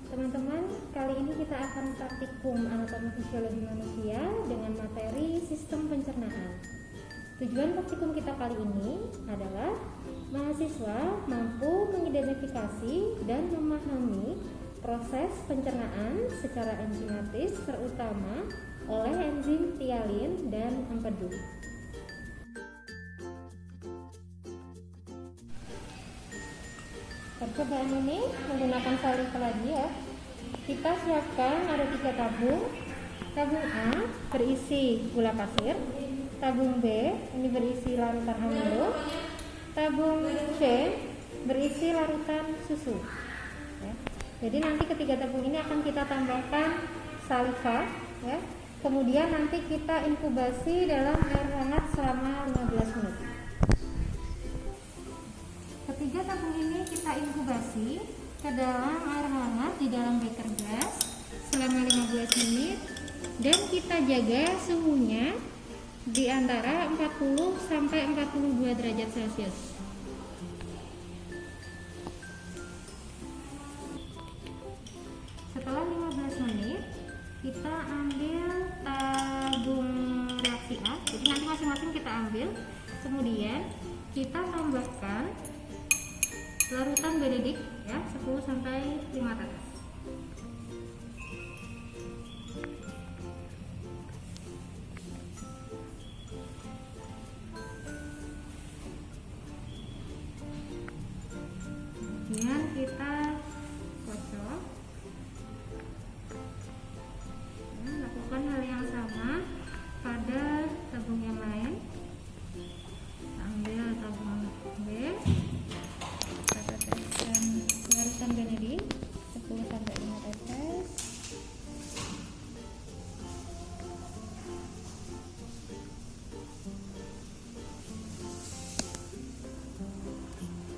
Teman-teman, kali ini kita akan praktikum anatomi fisiologi manusia dengan materi sistem pencernaan. Tujuan praktikum kita kali ini adalah mahasiswa mampu mengidentifikasi dan memahami proses pencernaan secara enzimatis, terutama oleh enzim tialin dan empedu. Percobaan ini menggunakan salin lagi ya. Kita siapkan ada 3 tabung. Tabung A berisi gula pasir, tabung B ini berisi larutan amilo, tabung C berisi larutan susu. Ya. Jadi nanti ketiga tabung ini akan kita tambahkan saliva, ya. Kemudian nanti kita inkubasi dalam air hangat selama 15 menit. Ketiga tabung ini kita inkubasi ke dalam air hangat di dalam beker gas selama 15 menit dan kita jaga suhunya di antara 40 sampai 42 derajat Celcius. Setelah 15 menit kita ambil tabung reaksi A. Jadi nanti masing-masing kita ambil, kemudian kita tambahkan larutan Benedict ya 10 sampai 5 tetes. Kemudian kita kocok. Ya, lakukan hal yang sama pada tabung yang lain. Ambil tabung B. Larutan Benedict 10 sampai 5 tetes.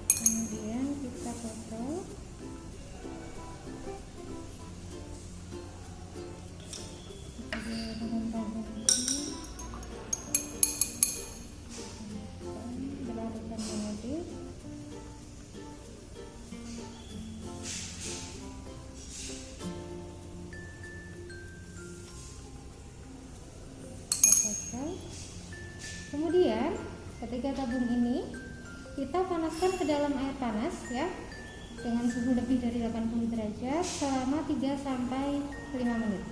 Kemudian kita kocok. Dengan tabung ini larutan Benedict. Kemudian ketiga tabung ini kita panaskan ke dalam air panas ya dengan suhu lebih dari 80 derajat selama 3 sampai 5 menit.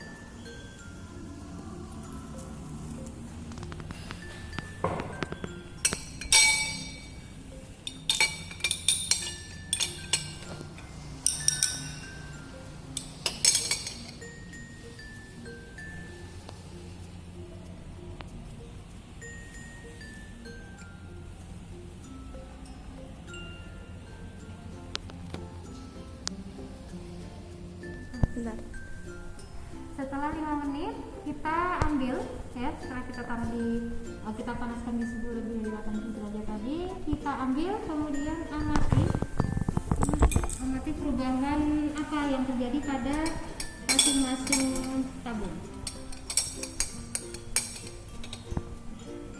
Setelah 5 menit kita ambil ya, setelah kita taruh kita panaskan di suhu lebih dari 80 derajat tadi, kita ambil kemudian amati perubahan apa yang terjadi pada masing-masing tabung.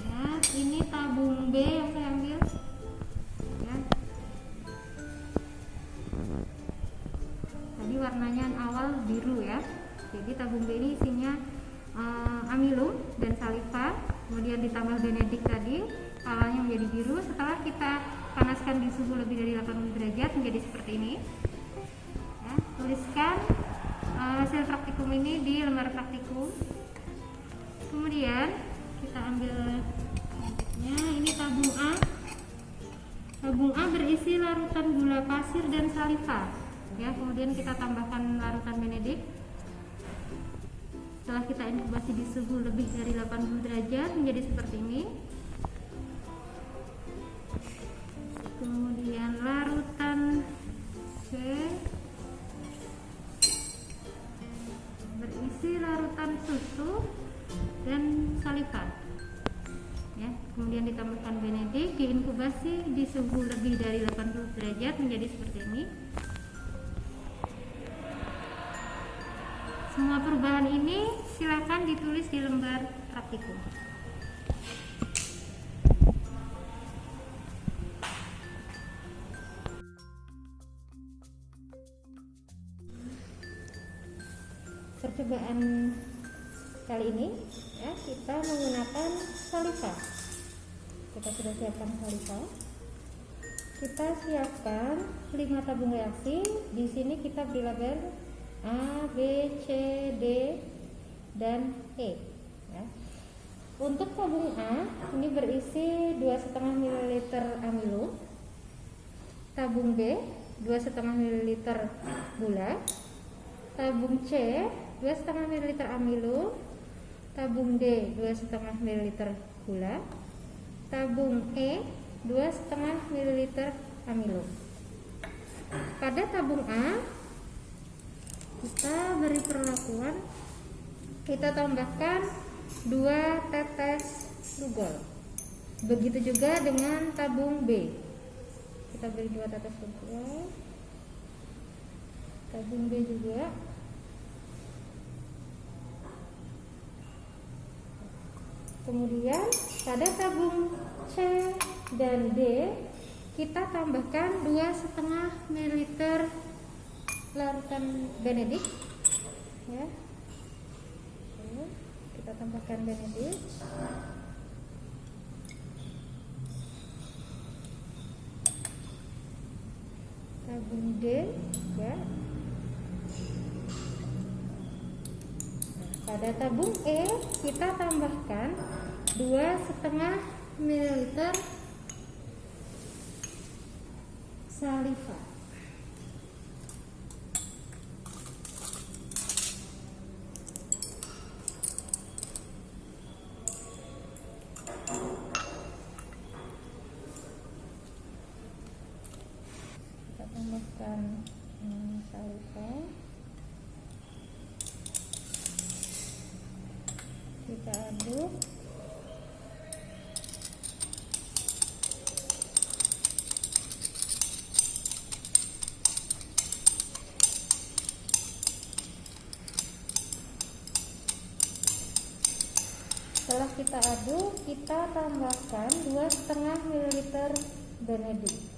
Ya, ini tabung B yang saya ambil. Ya. Tadi warnanya awal biru ya. Jadi tabung B ini isinya amilum dan saliva, kemudian ditambah Benedict tadi, awalnya menjadi biru. Setelah kita panaskan di suhu lebih dari 80 derajat menjadi seperti ini. Ya, tuliskan hasil praktikum ini di lembar praktikum. Kemudian kita ambil selanjutnya, ini tabung A. Tabung A berisi larutan gula pasir dan saliva. Ya, kemudian kita tambahkan larutan Benedict. Setelah kita inkubasi di suhu lebih dari 80 derajat menjadi seperti ini. Kemudian larutan C berisi larutan susu dan saliva. Ya, kemudian ditambahkan Benedict, diinkubasi di suhu lebih dari 80 derajat menjadi seperti ini. Semua perubahan ini silakan ditulis di lembar praktikum. percobaan kali ini ya, kita menggunakan salivia. Kita sudah siapkan salivia. Kita siapkan 5 tabung reaksi. Di sini kita beri label A, B, C, D, dan E. Ya. Untuk tabung A ini berisi 2,5 ml amilo. Tabung B 2,5 ml gula. Tabung C 2,5 ml amilo. Tabung D 2,5 ml gula. Tabung E 2,5 ml amilo. Pada tabung A kita beri perlakuan, kita tambahkan 2 tetes lugol. Begitu juga dengan tabung B. Kita beri 2 tetes lugol. Tabung B juga. Kemudian pada tabung C dan D kita tambahkan 2,5 ml larutan Benedict ya. Oke, kita tambahkan Benedict. Tabung D ya. Pada tabung E kita tambahkan 2,5 ml salivia. Kita tambahkan salivia. Kita aduk. Setelah kita aduk, kita tambahkan 2,5 ml Benedict.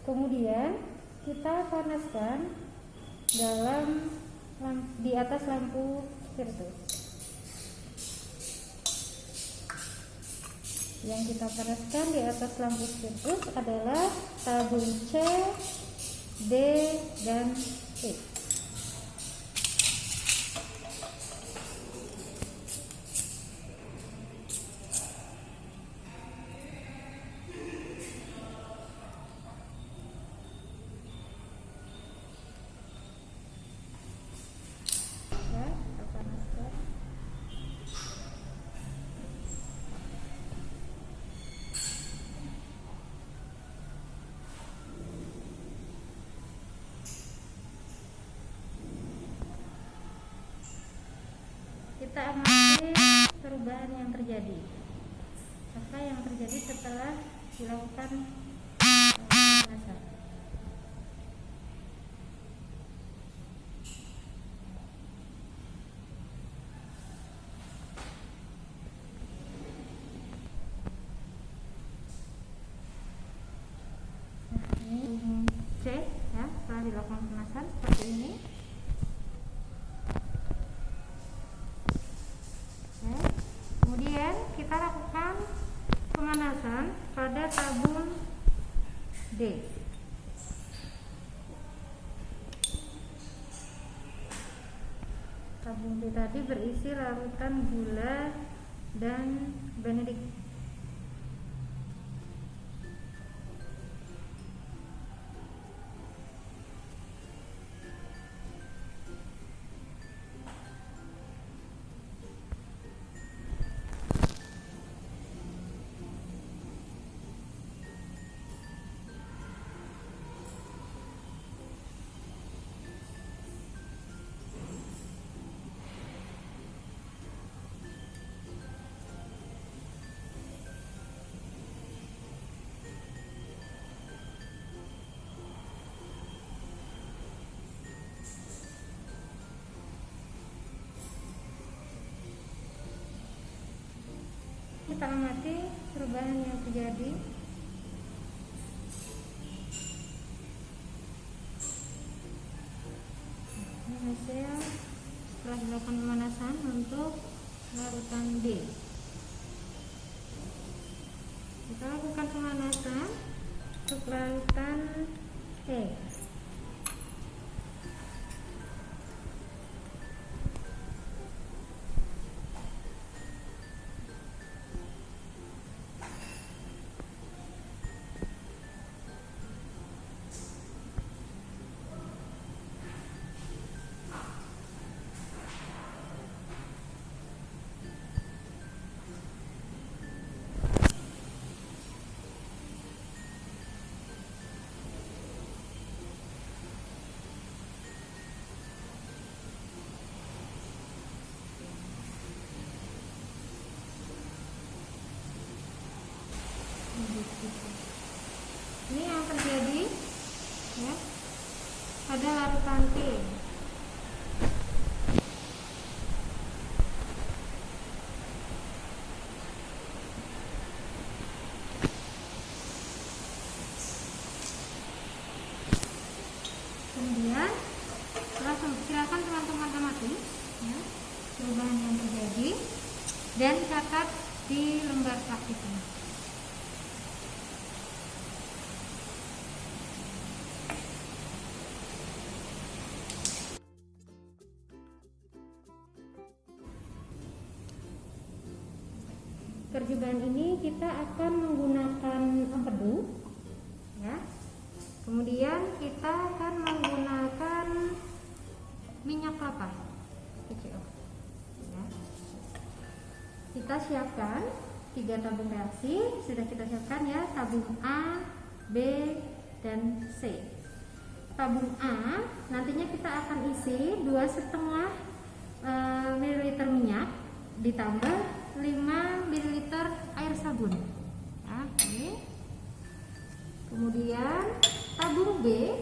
Kemudian kita panaskan di atas lampu spiritus. Yang kita panaskan di atas lampu spiritus adalah tabung C, D, dan E. Kita amati perubahan yang terjadi. Apa yang terjadi setelah dilakukan pemanasan? Ini C ya, setelah dilakukan pemanasan seperti ini. Kemudian kita lakukan pemanasan pada tabung D. Tabung D tadi berisi larutan gula dan Benedict. perubahan yang terjadi. Ini hasil setelah dilakukan pemanasan untuk larutan B. Kita lakukan pemanasan untuk larutan E. Ini yang terjadi ya pada larutan T. Kemudian silakan teman-teman amati ya, perubahan yang terjadi dan catat di lembar praktiknya. Percobaan ini kita akan menggunakan empedu ya. Kemudian kita akan menggunakan minyak kelapa PCO ya. Kita siapkan 3 tabung reaksi, sudah kita siapkan ya, tabung A, B, dan C. Tabung A nantinya kita akan isi 2,5 ml minyak ditambah 5 ml air sabun ya, oke. Kemudian tabung B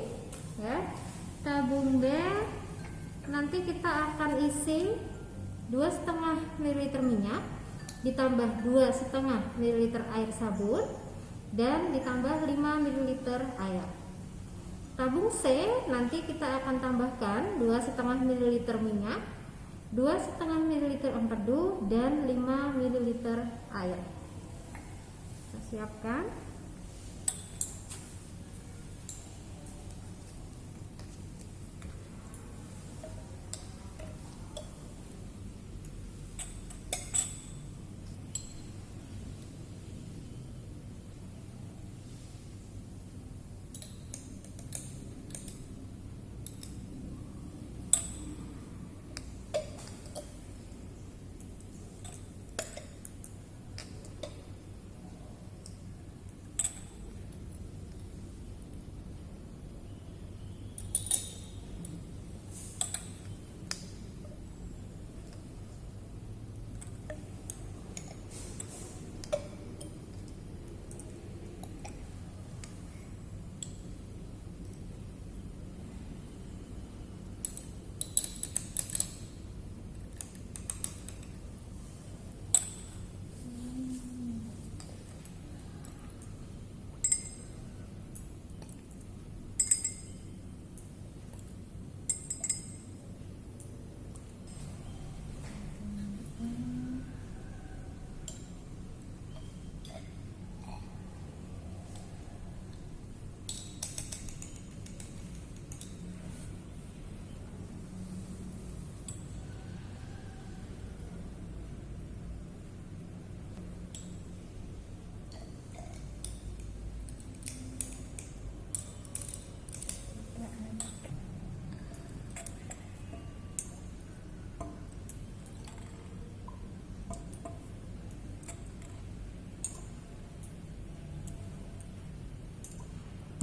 ya, tabung B nanti kita akan isi 2,5 ml minyak ditambah 2,5 ml air sabun dan ditambah 5 ml air. Tabung C nanti kita akan tambahkan 2,5 ml minyak, 2,5 ml empedu dan 5 ml air. Kita siapkan.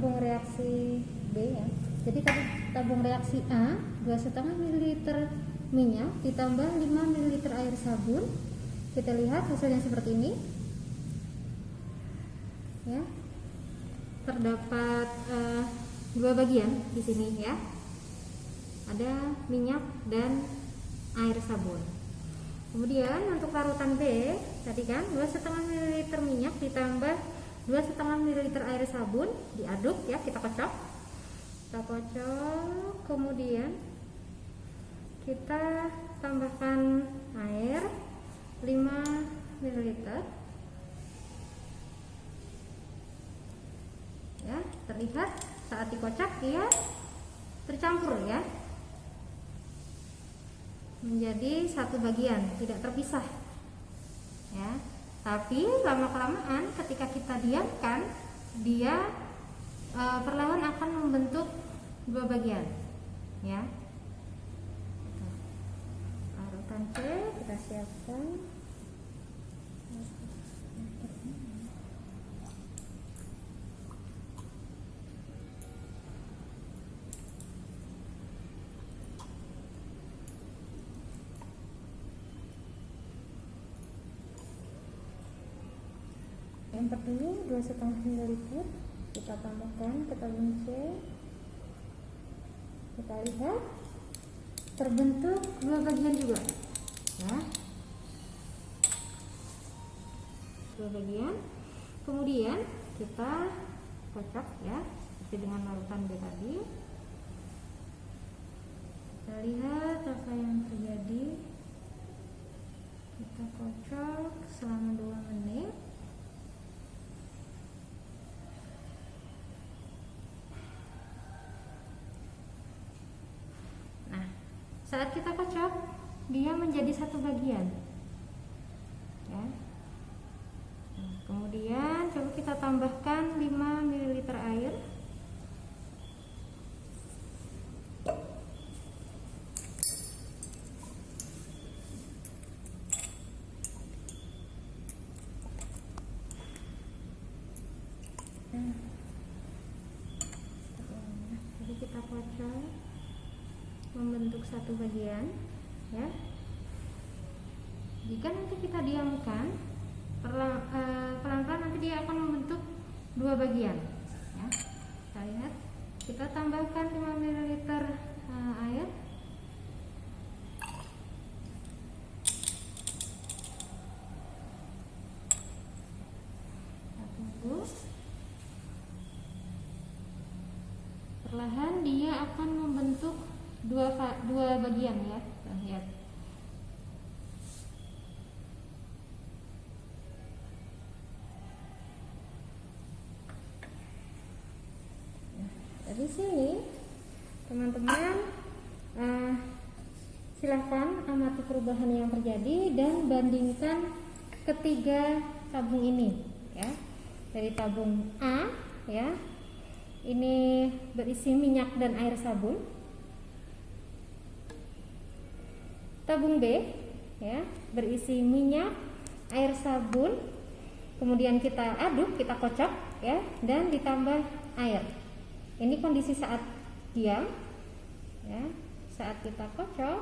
Tabung reaksi B ya. Jadi tabung reaksi A 2,5 ml minyak ditambah 5 ml air sabun. Kita lihat hasilnya seperti ini. Ya. Terdapat 2 bagian di sini ya. Ada minyak dan air sabun. Kemudian untuk larutan B tadi kan 2,5 ml minyak ditambah 2,5 ml air sabun, diaduk ya, kita kocok, kemudian kita tambahkan air 5 ml ya. Terlihat saat dikocok dia tercampur ya, menjadi satu bagian, tidak terpisah ya. Tapi lama-kelamaan ketika kita diamkan, dia perlahan akan membentuk dua bagian ya. Parutan C kita siapkan. Yang pertama 2,5 ml kita tambahkan ke tabung C. Kita lihat terbentuk dua bagian juga ya, dua bagian. Kemudian kita kocok ya, seperti dengan larutan B tadi. Kita lihat apa yang terjadi. Kita kocok selama 2 menit. Saat kita kocok, dia menjadi satu bagian ya. Nah, kemudian coba kita tambahkan 5 ml air. Jadi kita kocok membentuk satu bagian ya. Jika nanti kita diamkan, pelan-pelan nanti dia akan membentuk dua bagian ya. Kita lihat, kita tambahkan 5 ml air. Kita tunggu. Perlahan dia akan membentuk dua bagian ya. Lihat. Dari sini teman-teman silahkan amati perubahan yang terjadi dan bandingkan ketiga tabung ini ya. Dari tabung A ya, ini berisi minyak dan air sabun. Tabung B ya, berisi minyak, air sabun, kemudian kita aduk, kita kocok ya, dan ditambah air. Ini kondisi saat diam ya. Saat kita kocok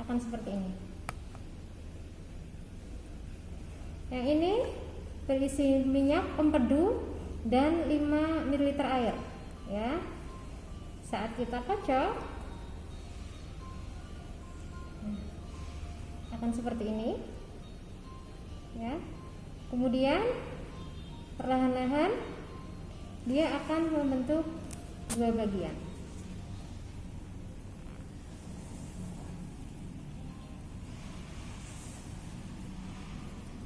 akan seperti ini. Yang ini berisi minyak, empedu, dan 5 ml air ya. Saat kita kocok akan seperti ini ya. Kemudian perlahan-lahan dia akan membentuk dua bagian.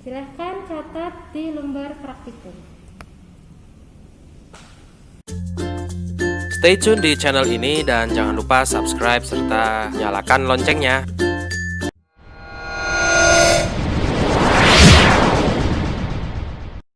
Silahkan catat di lembar praktikum. Stay tune di channel ini dan jangan lupa subscribe serta nyalakan loncengnya.